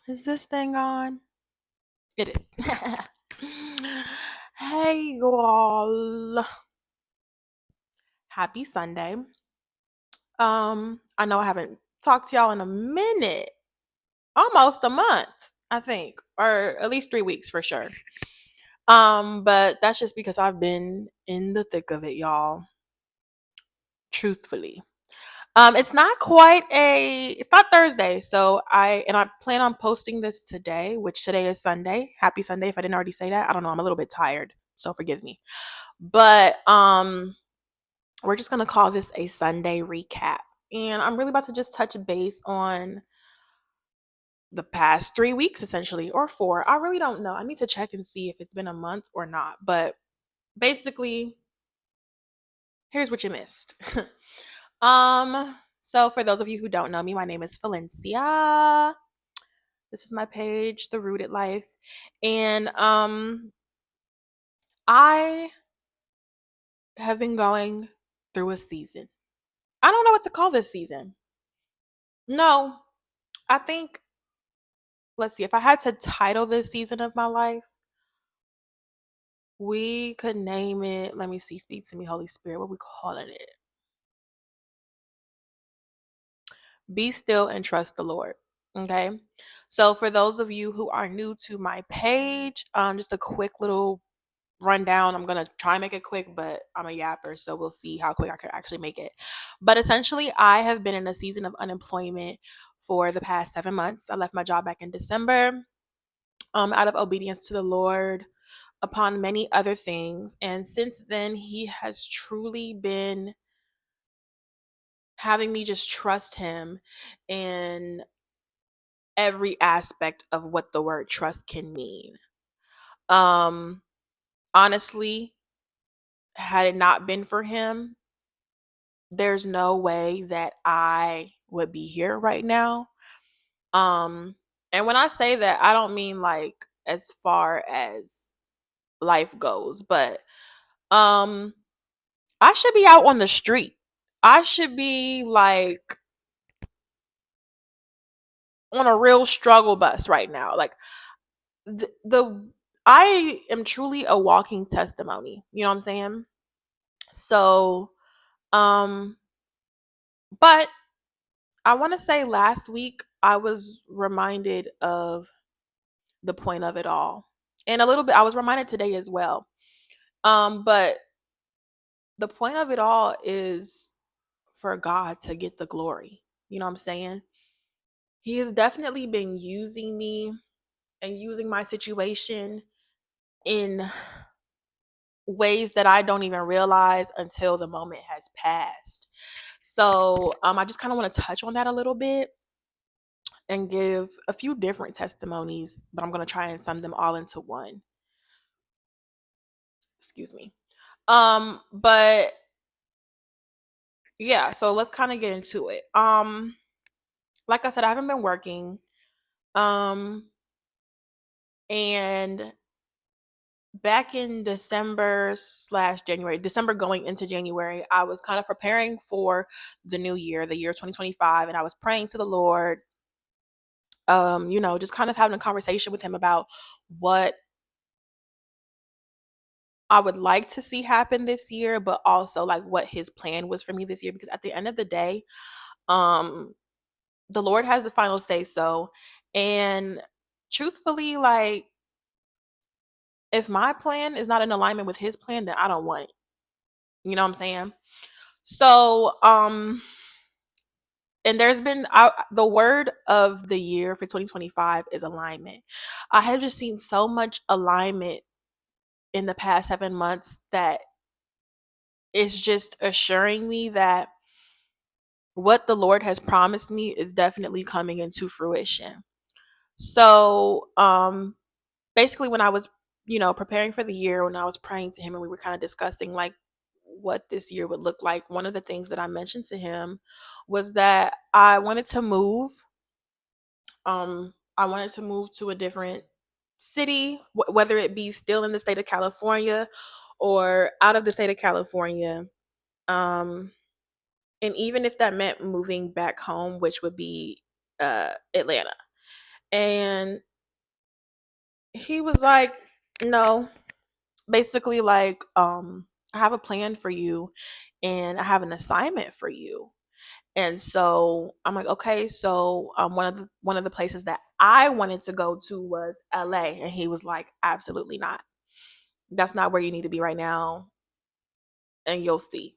Is this thing on? It is. Hey, y'all. Happy Sunday. I know I haven't talked to y'all in a minute. Almost a month, I think, or at least 3 weeks for sure. But that's just because I've been in the thick of it, y'all. Truthfully. It's not Thursday, so I plan on posting this today, which today is Sunday. Happy Sunday if I didn't already say that. I don't know, I'm a little bit tired, so forgive me. But we're just gonna call this a Sunday recap. And I'm really about to just touch base on the past 3 weeks essentially, or four. I really don't know. I need to check and see if it's been a month or not. But basically, here's what you missed. So for those of you who don't know me, my name is Philynxia. This is my page, The Rooted Life. And I have been going through a season. I don't know what to call this season. No, I think, let's see, if I had to title this season of my life, we could name it, let me see, speak to me, Holy Spirit, what we calling it? Be still and trust the Lord. Okay. So for those of you who are new to my page, just a quick little rundown. I'm gonna try and make it quick, but I'm a yapper, so we'll see how quick I can actually make it. But essentially, I have been in a season of unemployment for the past 7 months. I left my job back in December, out of obedience to the Lord, upon many other things. And since then, He has truly been having me just trust Him in every aspect of what the word trust can mean. Um, Honestly, had it not been for Him, there's no way that I would be here right now. Um, and when I say that, I don't mean like as far as life goes, but um, I should be out on the street. I should be like on a real struggle bus right now. Like the I am truly a walking testimony. You know what I'm saying? So, um, but I want to say last week I was reminded of the point of it all. And a little bit I was reminded today as well. But the point of it all is for God to get the glory. You know what I'm saying? He has definitely been using me and using my situation in ways that I don't even realize until the moment has passed. So I just kind of want to touch on that a little bit and give a few different testimonies, but I'm going to try and sum them all into one. Excuse me. But yeah, so let's kind of get into it. Like I said, I haven't been working. Um, and back in December going into January, I was kind of preparing for the new year, the year 2025, and I was praying to the Lord, just kind of having a conversation with him about what I would like to see happen this year, but also like what his plan was for me this year. Because at the end of the day, um, the Lord has the final say so. And truthfully, like if my plan is not in alignment with his plan, then I don't want it. You know what I'm saying? So, and there's been the word of the year for 2025 is alignment. I have just seen so much alignment in the past 7 months that it's just assuring me that what the Lord has promised me is definitely coming into fruition. So, basically when I was, preparing for the year, when I was praying to him and we were kind of discussing like what this year would look like, one of the things that I mentioned to him was that I wanted to move. I wanted to move to a different city, whether it be still in the state of California or out of the state of California. Um, and even if that meant moving back home, which would be Atlanta. And he was like, no, basically like, I have a plan for you and I have an assignment for you. And so I'm like, okay, so one of the places that I wanted to go to was LA. And he was like, absolutely not. That's not where you need to be right now. And you'll see.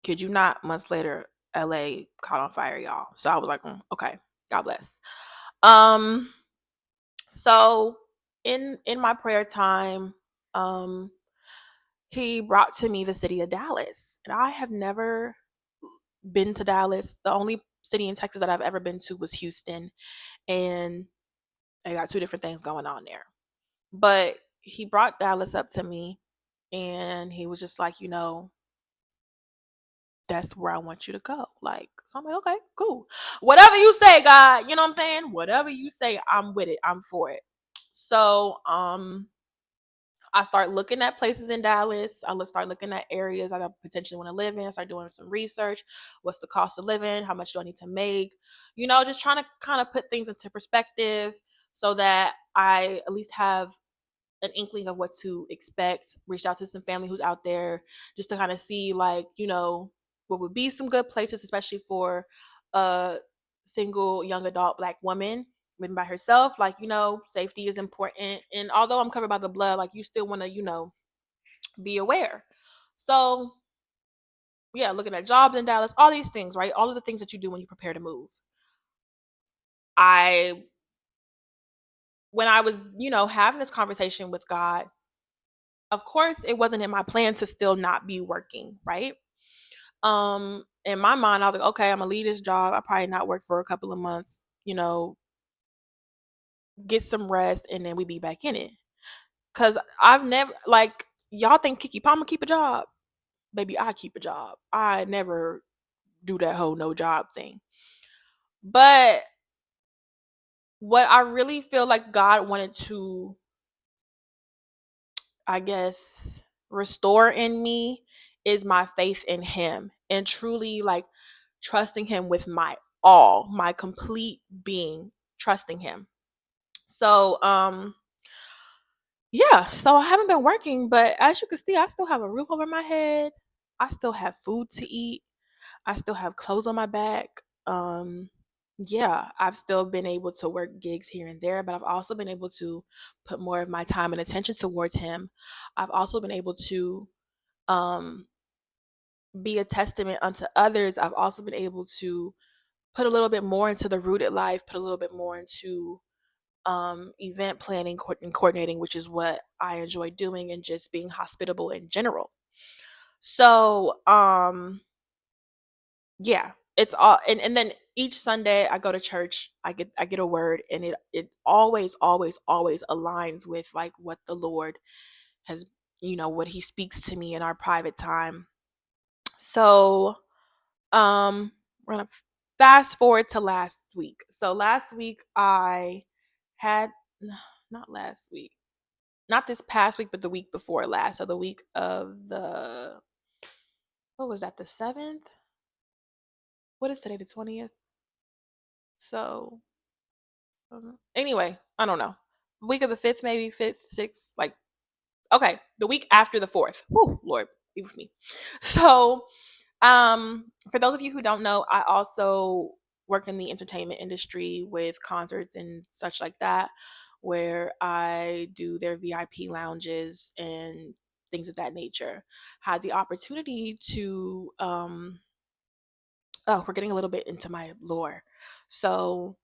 Kid you not, months later, LA caught on fire, y'all. So I was like, okay, God bless. Um, so in my prayer time, um, he brought to me the city of Dallas. And I have never been to Dallas. The only city in Texas that I've ever been to was Houston. And I got two different things going on there. But he brought Dallas up to me and he was just like, that's where I want you to go. Like, so I'm like, okay, cool. Whatever you say, God, you know what I'm saying? Whatever you say, I'm with it. I'm for it. So, I start looking at places in Dallas. Start looking at areas I potentially want to live in. Start doing some research. What's the cost of living? How much do I need to make? Just trying to kind of put things into perspective so that I at least have an inkling of what to expect. Reached out to some family who's out there just to kind of see, like, what would be some good places, especially for a single young adult Black woman living by herself. Like, safety is important. And although I'm covered by the blood, like, you still want to, be aware. So, yeah, looking at jobs in Dallas, all these things, right? All of the things that you do when you prepare to move. I, when I was, having this conversation with God, of course, it wasn't in my plan to still not be working, right? In my mind, I was like, okay, I'm gonna leave this job. I probably not work for a couple of months, get some rest, and then we be back in it. Cause I've never, like, y'all think Kiki Palmer keep a job? Baby, I keep a job. I never do that whole no job thing. But what I really feel like God wanted to, I guess, restore in me is my faith in Him and truly, like, trusting Him with my all, my complete being, trusting Him. So, yeah, so I haven't been working, but as you can see, I still have a roof over my head. I still have food to eat. I still have clothes on my back. Um, yeah, I've still been able to work gigs here and there, but I've also been able to put more of my time and attention towards Him. I've also been able to um be a testament unto others. I've also been able to put a little bit more into the rooted life, put a little bit more into event planning and coordinating, which is what I enjoy doing, and just being hospitable in general. So, yeah, it's all, and then each Sunday I go to church, I get a word, and it always, always, always aligns with like what the Lord has, what He speaks to me in our private time. So, we're gonna fast forward to last week. So last week I had not last week, not this past week, but the week before last. So the week of the, what was that, the 7th? What is today, the 20th? So anyway, I don't know. Week of the 5th, maybe 5th, 6th, like, okay, the week after the 4th. Whoo, Lord, be with me. So, for those of you who don't know, I also work in the entertainment industry with concerts and such like that, where I do their VIP lounges and things of that nature. Had the opportunity to, oh, we're getting a little bit into my lore. So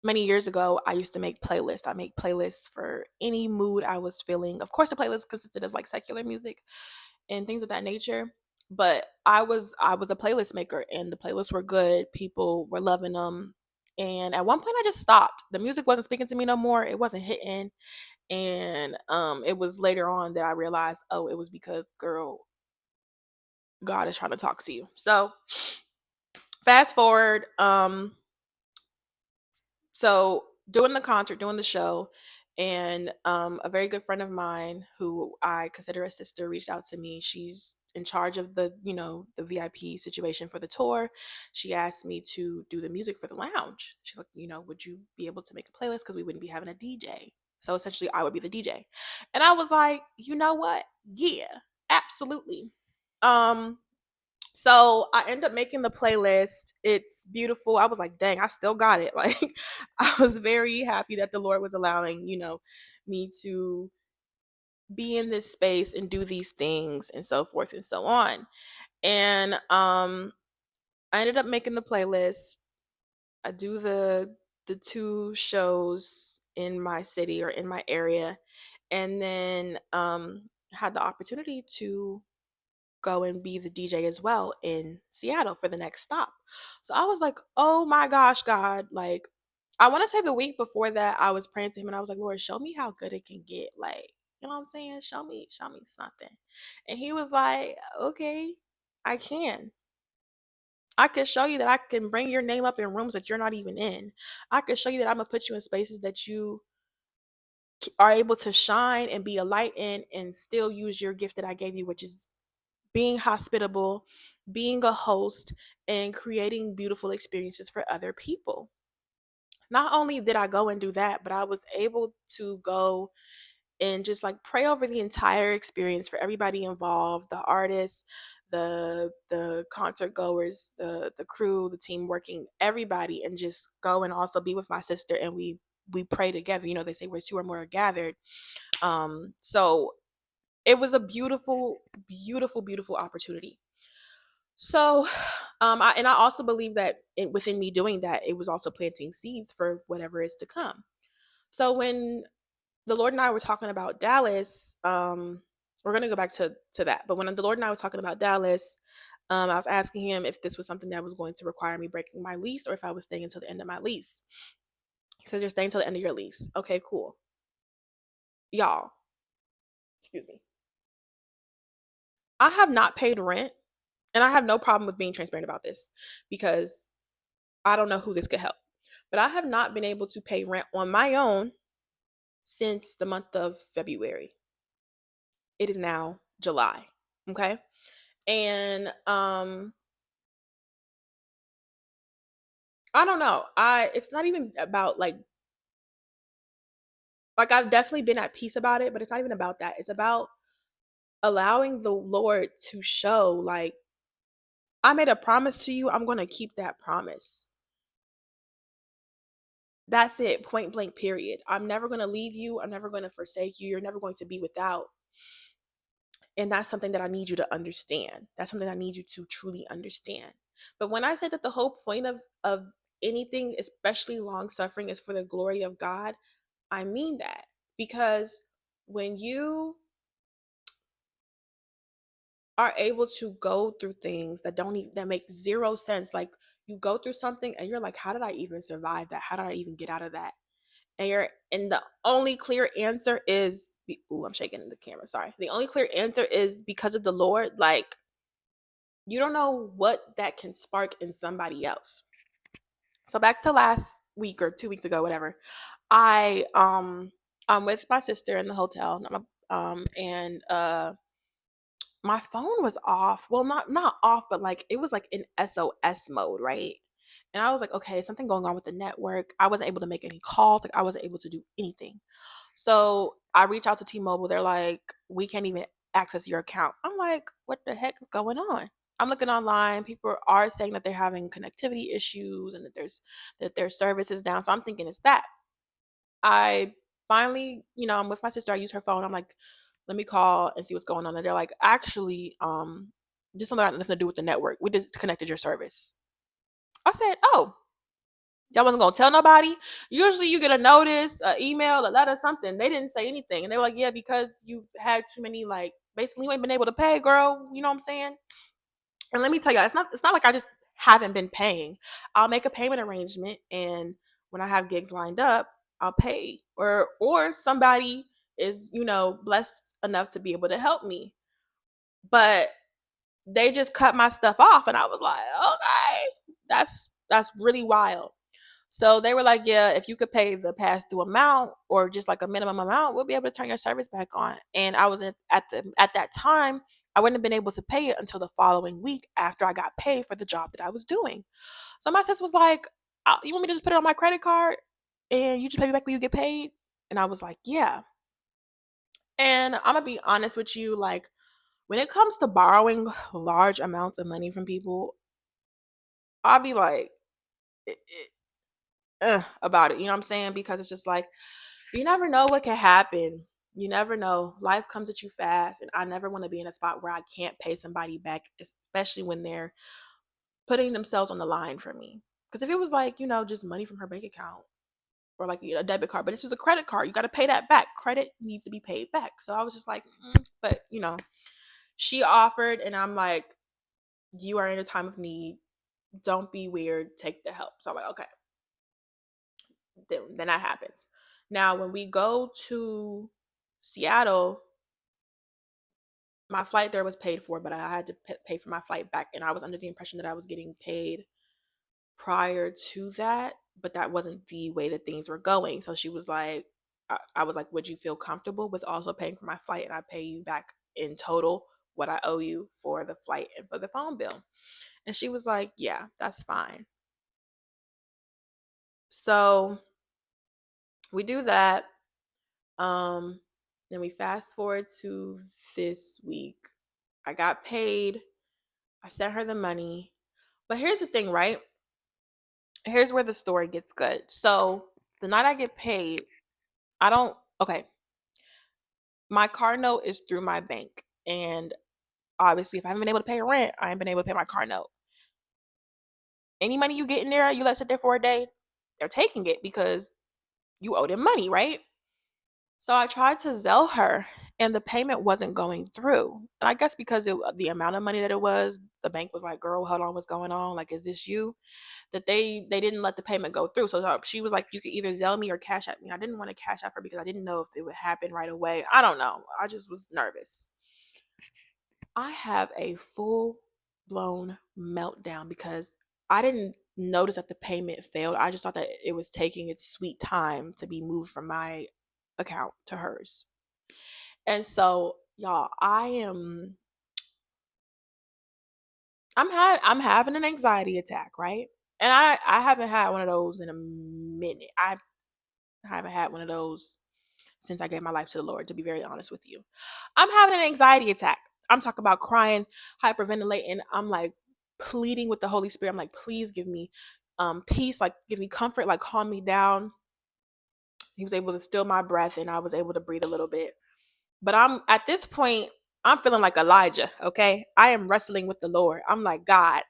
many years ago, I used to make playlists. I make playlists for any mood I was feeling. Of course, the playlist consisted of like secular music and things of that nature. But I was a playlist maker, and the playlists were good. People were loving them. And at one point, I just stopped. The music wasn't speaking to me no more. It wasn't hitting. And it was later on that I realized, oh, it was because, girl, God is trying to talk to you. So fast forward. So doing the concert, doing the show, and a very good friend of mine who I consider a sister reached out to me. She's in charge of the, the VIP situation for the tour, she asked me to do the music for the lounge. She's like, would you be able to make a playlist, because we wouldn't be having a DJ. So essentially I would be the DJ. And I was like, you know what? Yeah, absolutely. Um so I end up making the playlist. It's beautiful. I was like, dang, I still got it. Like, I was very happy that the Lord was allowing, me to be in this space and do these things and so forth and so on. And I ended up making the playlist. I do the two shows in my city or in my area, and then had the opportunity to go and be the DJ as well in Seattle for the next stop. So I was like, oh my gosh, God. Like, I want to say the week before that, I was praying to him and I was like, Lord, show me how good it can get. Like, you know what I'm saying? Show me something. And he was like, okay, I can. I can show you that I can bring your name up in rooms that you're not even in. I can show you that I'm going to put you in spaces that you are able to shine and be a light in and still use your gift that I gave you, which is being hospitable, being a host, and creating beautiful experiences for other people. Not only did I go and do that, but I was able to go and just like pray over the entire experience for everybody involved, the artists, the concert goers, the crew, the team working, everybody, and just go and also be with my sister, and we pray together. They say where two or more are gathered. So it was a beautiful, beautiful, beautiful opportunity. So, I also believe that within me doing that, it was also planting seeds for whatever is to come. So when the Lord and I were talking about Dallas, we're gonna go back to that. But when the Lord and I was talking about Dallas, I was asking him if this was something that was going to require me breaking my lease or if I was staying until the end of my lease. He says, "You're staying till the end of your lease." Okay, cool. Y'all, excuse me. I have not paid rent, and I have no problem with being transparent about this because I don't know who this could help. But I have not been able to pay rent on my own since the month of February. It is now July. Okay. And I don't know. It's not even about like I've definitely been at peace about it, but it's not even about that. It's about allowing the Lord to show, like, I made a promise to you, I'm going to keep that promise. That's it, point blank, period. I'm never going to leave you. I'm never going to forsake you. You're never going to be without. And that's something that I need you to understand. That's something I need you to truly understand. But when I say that the whole point of anything, especially long suffering, is for the glory of God, I mean that. Because when you are able to go through things that make zero sense, like you go through something and you're like, how did I even survive that? How did I even get out of that? And the only clear answer is, I'm shaking the camera, sorry, the only clear answer is because of the Lord. Like, you don't know what that can spark in somebody else. So back to last week or 2 weeks ago, whatever, I'm with my sister in the hotel, and my phone was off. Well, not off, but like it was like in SOS mode, right? And I was like, okay, something going on with the network. I wasn't able to make any calls. Like, I wasn't able to do anything. So I reach out to T-Mobile. They're like, we can't even access your account. I'm like, what the heck is going on? I'm looking online. People are saying that they're having connectivity issues and that their service is down. So I'm thinking it's that. I finally, I'm with my sister. I use her phone. I'm like, let me call and see what's going on. And they're like, actually, this one got nothing to do with the network. We disconnected your service. I said, oh, y'all wasn't gonna tell nobody. Usually you get a notice, an email, a letter, something. They didn't say anything. And they were like, yeah, because you had too many, like, basically you ain't been able to pay, girl. You know what I'm saying? And let me tell you, it's not like I just haven't been paying. I'll make a payment arrangement, and when I have gigs lined up, I'll pay. Or somebody is, blessed enough to be able to help me. But they just cut my stuff off, and I was like, okay, that's really wild. So they were like, yeah, if you could pay the past due amount or just like a minimum amount, we'll be able to turn your service back on. And I was at that time, I wouldn't have been able to pay it until the following week after I got paid for the job that I was doing. So my sis was like, "You want me to just put it on my credit card and you just pay me back when you get paid?" And I was like, "Yeah." And I'm gonna be honest with you, like when it comes to borrowing large amounts of money from people, I'll be like about it. You know what I'm saying? Because it's just like you never know what can happen. You never know. Life comes at you fast, and I never want to be in a spot where I can't pay somebody back, especially when they're putting themselves on the line for me. Because if it was like, just money from her bank account or like a debit card, but this was a credit card, you got to pay that back. Credit needs to be paid back. So I was just like, but she offered, and I'm like, you are in a time of need. Don't be weird. Take the help. So I'm like, okay. Then that happens. Now, when we go to Seattle, my flight there was paid for, but I had to pay for my flight back, and I was under the impression that I was getting paid prior to that, but that wasn't the way that things were going. So she was like, I was like, would you feel comfortable with also paying for my flight and I pay you back in total what I owe you for the flight and for the phone bill? And she was like, yeah, that's fine. So we do that. Um, then we fast forward to this week. I got paid. I sent her the money. But here's the thing, right? Here's where the story gets good. So the night I get paid, I don't, okay, my car note is through my bank. And obviously, if I haven't been able to pay rent, I haven't been able to pay my car note. Any money you get in there, you let sit there for a day, they're taking it because you owe them money, right? So I tried to Zelle her and the payment wasn't going through. And I guess because the amount of money that it was, the bank was like, girl, hold on, what's going on? Like, is this you? That they didn't let the payment go through. So she was like, you could either Zelle me or cash at me. I didn't want to cash at her because I didn't know if it would happen right away. I don't know. I just was nervous. I have a full blown meltdown because I didn't notice that the payment failed. I just thought that it was taking its sweet time to be moved from my account to hers. And so, y'all, I'm having an anxiety attack, right? And I haven't had one of those in a minute. I haven't had one of those since I gave my life to the Lord, to be very honest with you. I'm having an anxiety attack. I'm talking about crying, hyperventilating. I'm like pleading with the Holy Spirit. I'm like, please give me peace, like give me comfort, like calm me down. He was able to still my breath and I was able to breathe a little bit. But I'm at this point, I'm feeling like Elijah, okay? I am wrestling with the Lord. I'm like, God.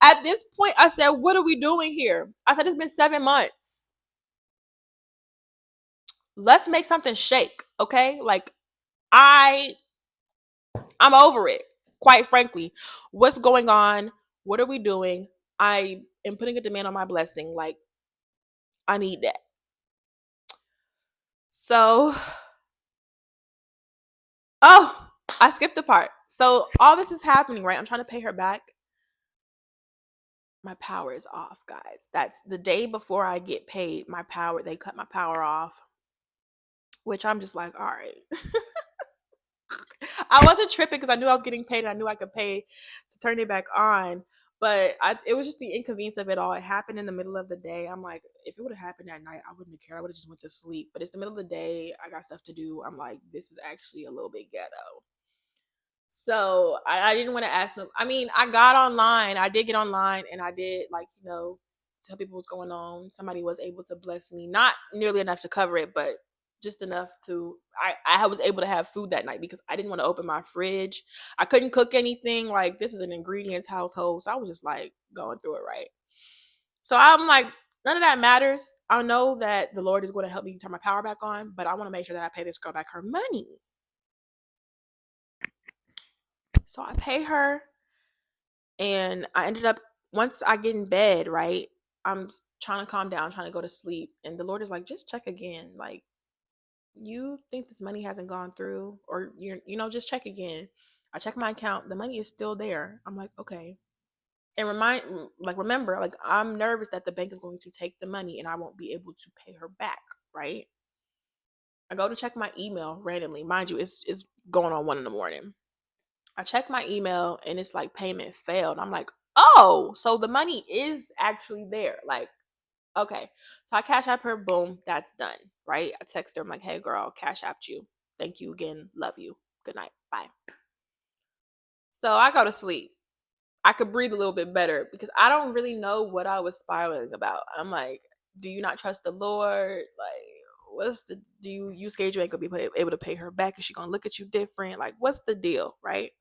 At this point, I said, what are we doing here? I said, it's been 7 months. Let's make something shake, okay? Like, I'm over it, quite frankly. What's going on? What are we doing? I am putting a demand on my blessing. Like, I need that. So, oh, I skipped the part. So, all this is happening, right? I'm trying to pay her back. My power is off, guys. That's the day before I get paid. They cut my power off, which I'm just like, all right. I wasn't tripping because I knew I was getting paid and I knew I could pay to turn it back on. But it was just the inconvenience of it all. It happened in the middle of the day. I'm like, if it would have happened at night, I wouldn't have cared. I would have just went to sleep. But it's the middle of the day. I got stuff to do. I'm like, this is actually a little bit ghetto. So I didn't want to ask them. I mean, I got online. I did get online and I did like, tell people what's going on. Somebody was able to bless me. Not nearly enough to cover it, but just enough to I was able to have food that night because I didn't want to open my fridge. I couldn't cook anything. Like this is an ingredients household. So I was just like going through it right. So I'm like, none of that matters. I know that the Lord is going to help me turn my power back on, but I want to make sure that I pay this girl back her money. So I pay her and I ended up once I get in bed, right? I'm trying to calm down, trying to go to sleep, and the Lord is like, just check again. Like, you think this money hasn't gone through, or just check again. I check my account, the money is still there. I'm like, okay. And remember, like I'm nervous that the bank is going to take the money and I won't be able to pay her back, right? I go to check my email randomly. Mind you, it's going on 1 a.m. I check my email and it's like payment failed. I'm like, oh, so the money is actually there. Like, okay. So I cash app her, boom, that's done. Right? I text her, I'm like, hey girl, cash apped you. Thank you again. Love you. Good night. Bye. So I go to sleep. I could breathe a little bit better because I don't really know what I was spiraling about. I'm like, do you not trust the Lord? Like, what's the do you scared you ain't gonna be able to pay her back? Is she gonna look at you different? Like, what's the deal, right?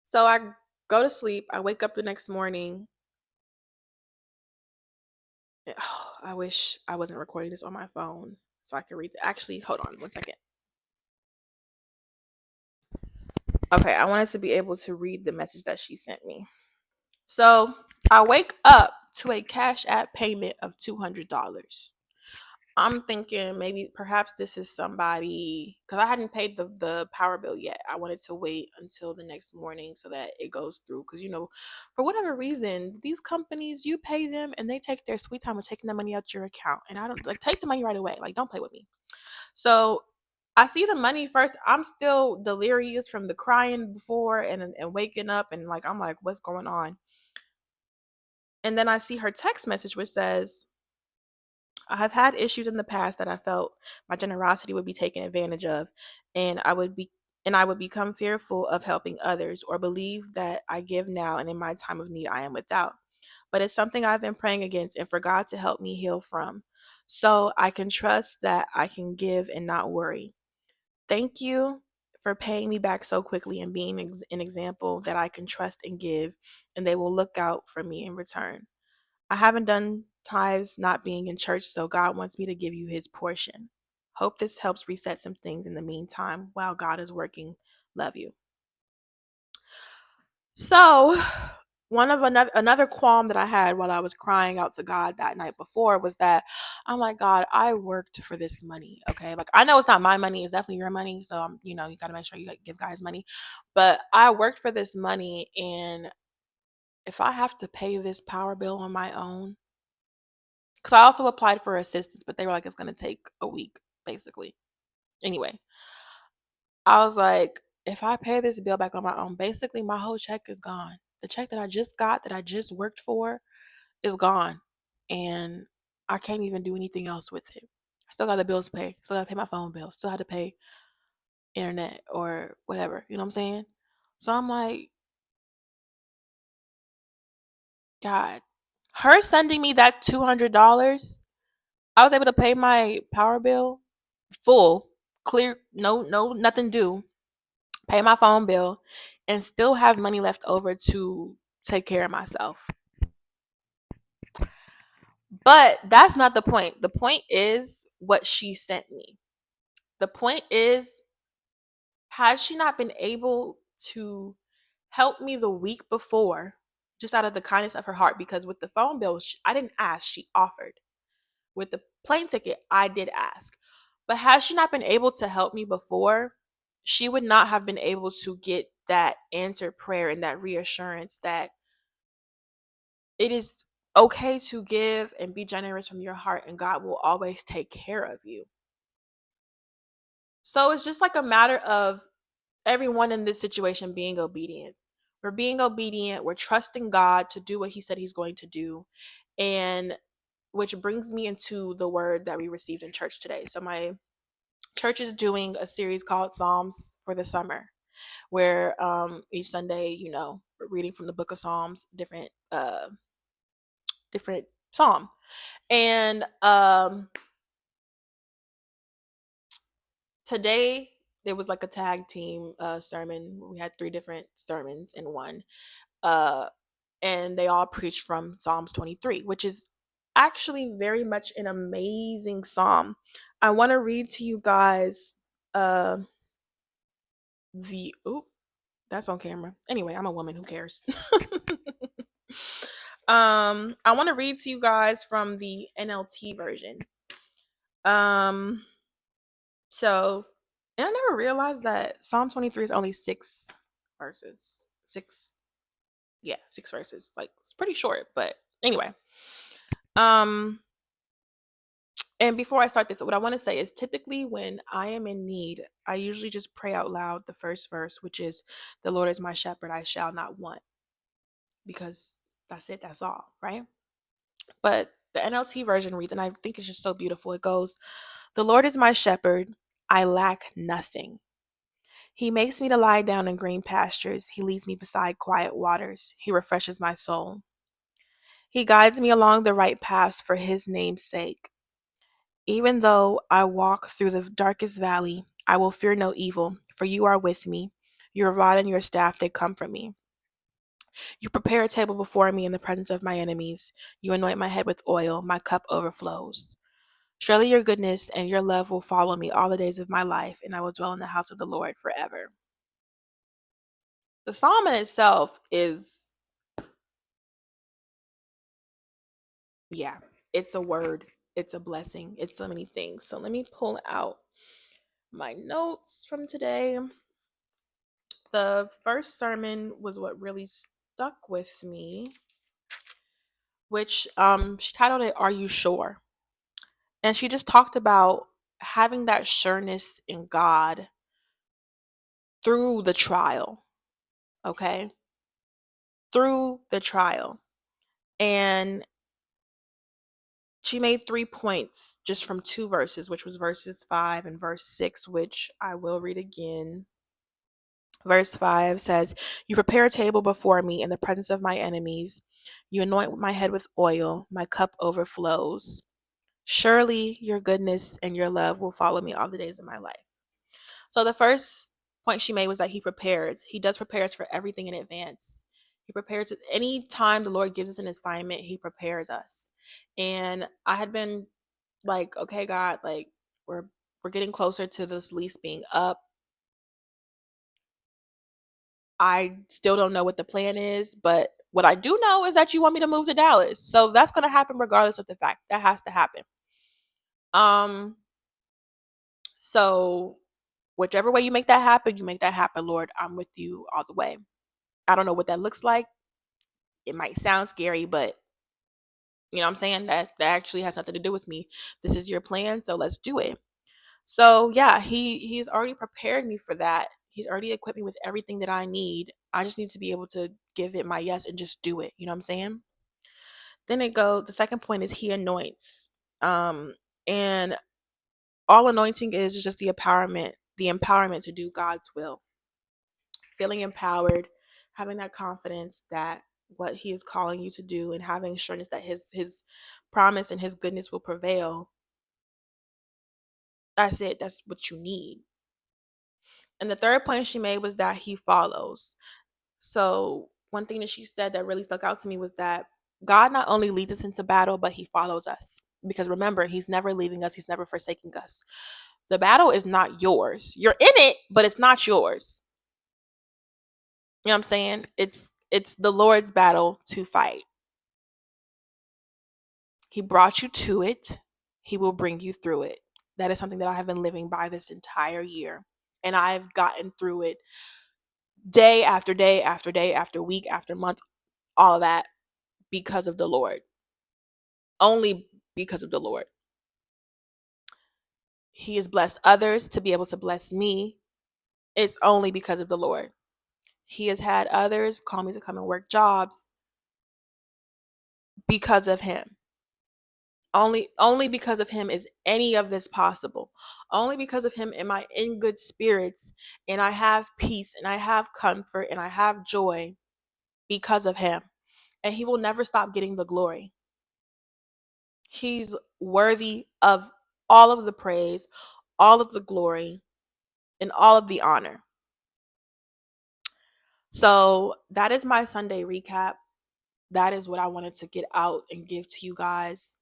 So I go to sleep. I wake up the next morning. I wish I wasn't recording this on my phone so I could read it. Actually, hold on one second. Okay, I wanted to be able to read the message that she sent me. So I wake up to a Cash App payment of $200. I'm thinking maybe perhaps this is somebody because I hadn't paid the power bill yet. I wanted to wait until the next morning so that it goes through. Because for whatever reason, these companies you pay them and they take their sweet time with taking the money out your account. And I don't like take the money right away. Like don't play with me. So I see the money first. I'm still delirious from the crying before and waking up and like I'm like, what's going on? And then I see her text message which says, I have had issues in the past that I felt my generosity would be taken advantage of, and I would become fearful of helping others or believe that I give now and in my time of need I am without. But it's something I've been praying against and for God to help me heal from. So I can trust that I can give and not worry. Thank you for paying me back so quickly and being an example that I can trust and give, and they will look out for me in return. I haven't done tithes not being in church, so God wants me to give you his portion. Hope this helps reset some things in the meantime while God is working. Love you. So, one of another qualm that I had while I was crying out to God that night before was that I'm like, God, I worked for this money. Okay. Like I know it's not my money, it's definitely your money. So you gotta make sure you give guys money. But I worked for this money and if I have to pay this power bill on my own, because I also applied for assistance, but they were like, it's going to take a week, basically. Anyway, I was like, if I pay this bill back on my own, basically my whole check is gone. The check that I just got, that I just worked for, is gone. And I can't even do anything else with it. I still got the bills to pay. Still got to pay my phone bill. Still had to pay internet or whatever. You know what I'm saying? So I'm like, God, her sending me that $200, I was able to pay my power bill full, clear, no, nothing due, pay my phone bill, and still have money left over to take care of myself. But that's not the point. The point is what she sent me. The point is, had she not been able to help me the week before, just out of the kindness of her heart, because with the phone bill, I didn't ask, she offered. With the plane ticket, I did ask. But had she not been able to help me before, she would not have been able to get that answered prayer and that reassurance that it is okay to give and be generous from your heart and God will always take care of you. So it's just like a matter of everyone in this situation being obedient. We're being obedient, we're trusting God to do what he said he's going to do. And which brings me into the word that we received in church today. So my church is doing a series called Psalms for the summer, where each Sunday, we're reading from the book of Psalms, different psalm. And today there was like a tag team sermon. We had three different sermons in one. Uh and they all preached from Psalms 23, which is actually very much an amazing psalm. I want to read to you guys uh the oh, that's on camera. Anyway, I'm a woman, who cares? I want to read to you guys from the NLT version. Um so and I never realized that Psalm 23 is only 6 verses. Yeah, 6 verses. Like it's pretty short, but anyway. Um And before I start this, what I want to say is typically when I am in need, I usually just pray out loud the first verse, which is, "The Lord is my shepherd, I shall not want," because that's it, that's all, right? But the NLT version reads, and I think it's just so beautiful. It goes, "The Lord is my shepherd, I lack nothing. He makes me to lie down in green pastures. He leads me beside quiet waters. He refreshes my soul. He guides me along the right paths for his name's sake. Even though I walk through the darkest valley, I will fear no evil, for you are with me. Your rod and your staff, they comfort me. You prepare a table before me in the presence of my enemies. You anoint my head with oil. My cup overflows. Surely your goodness and your love will follow me all the days of my life, and I will dwell in the house of the Lord forever." The psalm in itself is, yeah, it's a word, it's a blessing, it's so many things. So let me pull out my notes from today. The first sermon was what really stuck with me, which she titled it "Are You Sure?" And she just talked about having that sureness in God through the trial, okay? Through the trial. And she made 3 points just from two verses, which was verses 5 and verse 6, which I will read again. Verse 5 says, "You prepare a table before me in the presence of my enemies. You anoint my head with oil. My cup overflows. Surely your goodness and your love will follow me all the days of my life." So the first point she made was that he prepares. He does prepares for everything in advance. He prepares any time the Lord gives us an assignment, he prepares us. And I had been like, okay, God, like we're getting closer to this lease being up. I still don't know what the plan is, but what I do know is that you want me to move to Dallas. So that's going to happen regardless of the fact. That has to happen. Um so whichever way you make that happen, you make that happen, Lord. I'm with you all the way. I don't know what that looks like. It might sound scary, but you know what I'm saying? That actually has nothing to do with me. This is your plan, so let's do it. So yeah, he's already prepared me for that. He's already equipped me with everything that I need. I just need to be able to give it my yes and just do it. You know what I'm saying? Then the second point is he anoints. And all anointing is just the empowerment to do God's will. Feeling empowered, having that confidence that what he is calling you to do and having assurance that his promise and his goodness will prevail. That's it. That's what you need. And the third point she made was that he follows. So one thing that she said that really stuck out to me was that God not only leads us into battle, but he follows us. Because remember, he's never leaving us, he's never forsaking us. The battle is not yours. You're in it, but it's not yours. You know what I'm saying? It's the Lord's battle to fight. He brought you to it. He will bring you through it. That is something that I have been living by this entire year. And I've gotten through it day after day after day after week after month, all of that because of the Lord. Only because of the Lord. He has blessed others to be able to bless me. It's only because of the Lord. He has had others call me to come and work jobs because of him. Only because of him is any of this possible. Only because of him am I in good spirits and I have peace and I have comfort and I have joy because of him. And he will never stop getting the glory. He's worthy of all of the praise, all of the glory, and all of the honor. So that is my Sunday recap. That is what I wanted to get out and give to you guys.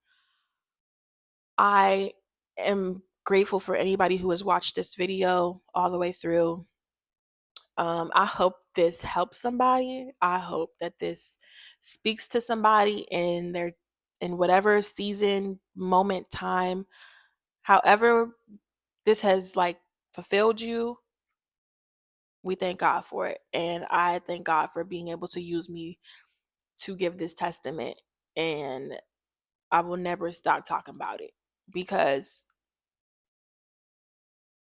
I am grateful for anybody who has watched this video all the way through. I hope this helps somebody. I hope that this speaks to somebody in whatever season, moment, time, however this has like fulfilled you. We thank God for it. And I thank God for being able to use me to give this testament. And I will never stop talking about it. because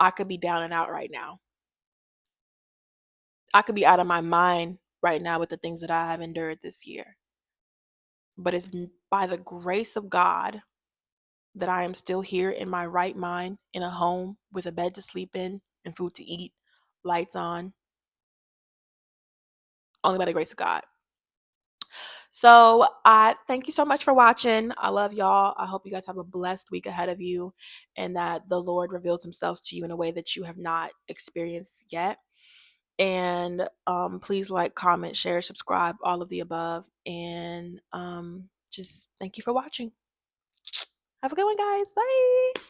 I could be down and out right now. I could be out of my mind right now with the things that I have endured this year. But it's by the grace of God that I am still here in my right mind, in a home with a bed to sleep in and food to eat, lights on, only by the grace of God. So I thank you so much for watching. I love y'all. I hope you guys have a blessed week ahead of you and that the Lord reveals himself to you in a way that you have not experienced yet. And please like, comment, share, subscribe, all of the above. And just thank you for watching. Have a good one, guys. Bye.